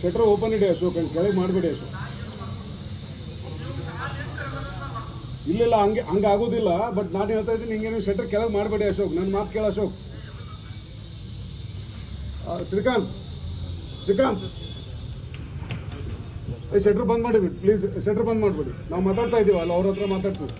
ಶೆಟ್ರ್ open ಇಡಿ ಅಶೋಕ್, ಕೆಳಗೆ ಮಾಡಬೇಡಿ ಅಶೋಕ್. ಇಲ್ಲ ಹಂಗೆ ಆಗೋದಿಲ್ಲ. ಬಟ್ ನಾನು ಹೇಳ್ತಾ ಇದ್ದೀನಿ, ಹಿಂಗೇನು ಶೆಟ್ರ್ ಕೆಳಗೆ ಮಾಡಬೇಡಿ ಅಶೋಕ್. ನನ್ನ ಮಾತು ಕೇಳ ಅಶೋಕ್. ಶ್ರೀಕಾಂತ್ ಶೆಟ್ರ್ ಬಂದ್ ಮಾಡಿ ಪ್ಲೀಸ್. ಶೆಟ್ರ್ ಬಂದ್ ಮಾಡ್ಬೇಡಿ. ನಾವು ಮಾತಾಡ್ತಾ ಇದೀವಿ ಅಲ್ಲ, ಅವ್ರ ಹತ್ರ ಮಾತಾಡ್ತೀವಿ.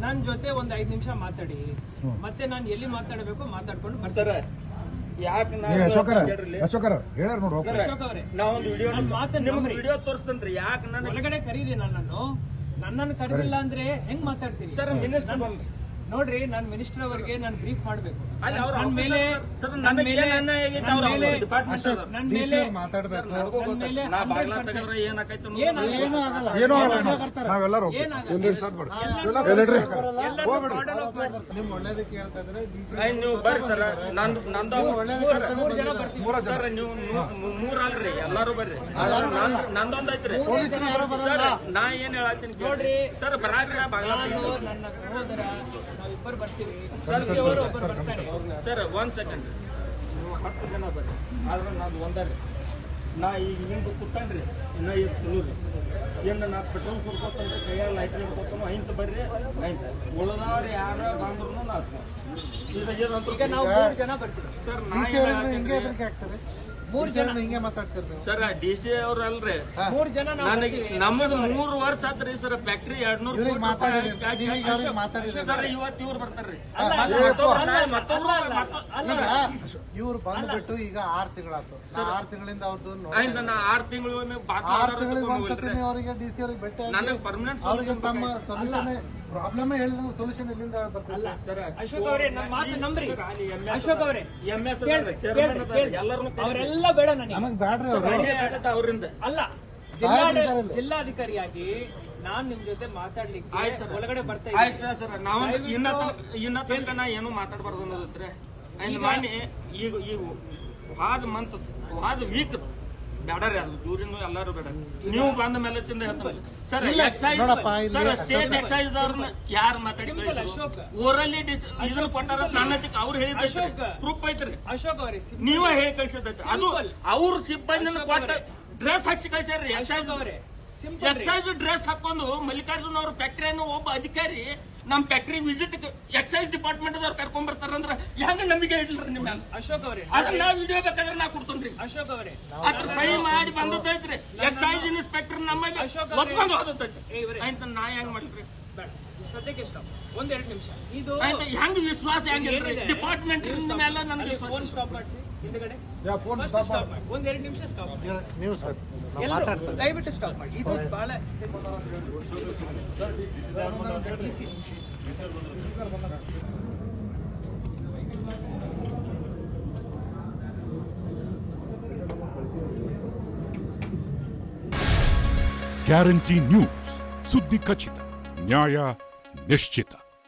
ನನ್ನ ಜೊತೆ ಒಂದ್ 5 ನಿಮಿಷ ಮಾತಾಡಿ, ಮತ್ತೆ ನಾನು ಎಲ್ಲಿ ಮಾತಾಡಬೇಕು ಮಾತಾಡ್ಕೊಂಡು ಬರ್ತಾರೆ. ವಿಡಿಯೋ ತೋರಿಸ್ತೇನ್ರಿ. ಯಾಕೆ ನಾನು ಒಳಗಡೆ ಕರೀರಿ, ನನ್ನನ್ನು ಕರೆದಿಲ್ಲ ಅಂದ್ರೆ ಹೆಂಗ್ ಮಾತಾಡ್ತೀನಿ ಸರ್? ಮಿನಿಸ್ಟರ್ ನೋಡ್ರಿ, ನಾನು ಮಿನಿಸ್ಟರ್ ಅವರಿಗೆ ನಾನು ಬ್ರೀಫ್ ಮಾಡಬೇಕು. ಮೂರಲ್ರಿ, ಎಲ್ಲಾರು ಬರ್ರಿ. ನಂದೊಂದ್ ಐತ್ರಿ. ನಾ ಏನ್ ಹೇಳತ್ತೀನಿ ನೋಡ್ರಿ ಸರ್, ಬರಾಕ್ರಿ ಬಾಗ್ಲಾ. ನನ್ನ ಸಹೋದರ ನಾವಿಬ್ಬರು ಬರ್ತೀವಿ ಸರ್. 1 ಸೆಕೆಂಡ್, ನೀವು 10 ಜನ ಬರ್ರಿ, ಆದ್ರೆ ನಾನು ಒಂದರಿ. ನಾ ಈಗ ಹಿಂಗೆ ಕೂತಾನ್ರಿ, ಇನ್ನ ಈಗ ತಿನ್ನೂರಿ ಏನು ನಾ ಪೆಟ್ರೋಲ್ ಕೊಡ್ಕೋತಂದ್ರೆ ಕೈಯಲ್ಲಿ ಲೈಟ್ ಕೊಡ್ತಾನೋ ಐಂತ ಬರ್ರಿ. ಉಳಿದವ್ರು ಯಾರ ಬಂದ್ರು ಈಗ ನಾವು 3 ಜನ ಬರ್ತೀವಿ ಸರ್. ನಾ ಮೂರ್ ಜನ ಹಿಂಗೆ ಮಾತಾಡ್ತಿರ್ತೀವಿ ಸರ್. DC ಅವ್ರ ಅಲ್ರಿ, 3 ಜನ ನನಗೆ. ನಮ್ಮದು 3 ವರ್ಷ ಆತ್ರಿ ಸರ್ ಫ್ಯಾಕ್ಟ್ರಿ. 200 ಸರ್. ಇವತ್ತು ಇವ್ರು ಬರ್ತಾರ್ರಿ, ಇವ್ರು ಬಂದ್ಬಿಟ್ಟು ಈಗ 6 ತಿಂಗಳಾಯ್ತು. 6 ತಿಂಗಳಿಂದ ಅವ್ರದ್ದು 6 ತಿಂಗಳು ಅವರಿಗೆ DC ಅವ್ರಿಗೆ ಭೇಟಿ ನನಗೆ ಪರ್ಮನೆಂಟ್ ಅವ್ರಿಗೆ ತಮ್ಮ ಸೊಲ್ಯೂಷನ್ ಪ್ರಾಬ್ಲಮ್ ಹೇಳಿದ್ರೆ ಸೊಲ್ಯೂಷನ್ ಎಲ್ಲಿಂದ ಬರ್ತಾರೆ ಸರ್? ಅಶೋಕ್ ಅವರೇ, ನನ್ನ ಮಾತು ನಂಬ್ರಿ. ಅಶೋಕ್ ಅವರೇ, MS ಎಲ್ಲರೂ ಅವರೆಲ್ಲ ಬೇಡ, ನನಗೆ ಬ್ಯಾಡ್ರಿ ಅವರಿಂದ ಅಲ್ಲ. ಜಿಲ್ಲಾಧಿಕಾರಿಯಾಗಿ ನಾನ್ ನಿಮ್ ಜೊತೆ ಮಾತಾಡ್ಲಿಕ್ಕೆ ಒಳಗಡೆ ಬರ್ತಾ ಇದ್ದೀನಿ ಸರ್. ನಾವು ಇನ್ನ ತನಕ ನಾ ಏನು ಮಾತಾಡ್ಬಾರ್ದು ಅನ್ನೋದತ್ರಿ. ಮಾನ್ಯ ಈಗ ವಾದ ವೀಕ್ ಬೇಡ್ರಿ, ಅದು ದೂರಿನ ಎಲ್ಲಾರು ಬೇಡ. ನೀವು ಬಂದ ಮೇಲೆ ತಿಂದ ಹೇಳ್ತಾರೆ sir. Excise sir, state excise ಅವ್ರನ್ನ ಯಾರು ಮಾತಾಡಿ ಓರಲ್ಲಿ ಇದನ್ನ ಕೊಟ್ಟಾರ ನನ್ನ ಅವ್ರು ಹೇಳಿದ ಪ್ರೂಫ್ ಐತ್ರಿ. ಅಶೋಕ್ ಅವರೇ, ನೀವ ಹೇಳಿ ಕಳ್ಸಿದ್ದೈತಿ. ಅದು ಅವ್ರ ಸಿಬ್ಬಂದಿ ಕೊಟ್ಟ ಡ್ರೆಸ್ ಹಾಕಿ ಕಳ್ಸ್ಯಾರ್ರಿ. ಎಕ್ಸೈಸ್ ಅವರೇ, ಎಕ್ಸೈಸ್ ಡ್ರೆಸ್ ಹಾಕೊಂಡು ಮಲ್ಲಿಕಾರ್ಜುನ್ ಅವ್ರ ಫ್ಯಾಕ್ಟ್ರಿಯನ್ನು ಒಬ್ಬ ಅಧಿಕಾರಿ ನಮ್ ಫ್ಯಾಕ್ಟ್ರಿ ವಿಸಿಟ್ ಎಕ್ಸೈಸ್ ಡಿಪಾರ್ಟ್ಮೆಂಟ್ ಅವ್ರು ಕರ್ಕೊಂಡ್ ಬರ್ತಾರಂದ್ರ ಹೆಂಗ ನಂಬಿಕೆ ಇಡ್ಲ್ರಿ ನಿಮ್ಮ ಅಶೋಕ್ ಅವರೇ? ಅದನ್ನ ನಾ ವಿಡಿಯೋ ಬೇಕಾದ್ರೆ ನಾ ಕೊಡ್ತೇನ್ರಿ ಅಶೋಕ್ ಅವರೇ. ಅದ್ರ ಸಹಿ ಮಾಡಿ ಬಂದೈತ್ರಿ ಎಕ್ಸೈಸ್ ಇನ್ಸ್ಪೆಕ್ಟರ್ ನಮಗೆ ಒಪ್ಕೊಂಡು ಹೋದೈತಿ. ಆಯ್ತ ನಾ ಹೆಂಗ್ ಮಾಡ್ರಿ? ಸದ್ಯಕ್ಕೆ ಇಷ್ಟ 1-2 ನಿಮಿಷ ಇದು ಹೆಂಗ್ ವಿಶ್ವಾಸ ಹೆಂಗಿಲ್ರಿ ಡಿಪಾರ್ಟ್ಮೆಂಟ್ ಮೇಲೆ ನನಗೆ ಫೋನ್ ಸ್ಟಾಪ್ ಮಾಡಿಸಿ ಹಿಂದಗಡೆ. ಫೋನ್ ಸ್ಟಾಪ್ ಮಾಡಿ 1-2 ನಿಮಿಷ ಸ್ಟಾಪ್ ಮಾಡಿ. ನೀವು ದಯವಿಟ್ಟು ಸ್ಟಾಪ್ ಮಾಡಿ. ಇದು ಬಹಳ ಗ್ಯಾರಂಟಿ ನ್ಯೂಸ್, ಸುದ್ದಿ ಖಚಿತ, ನ್ಯಾಯ ನಿಶ್ಚಿತ.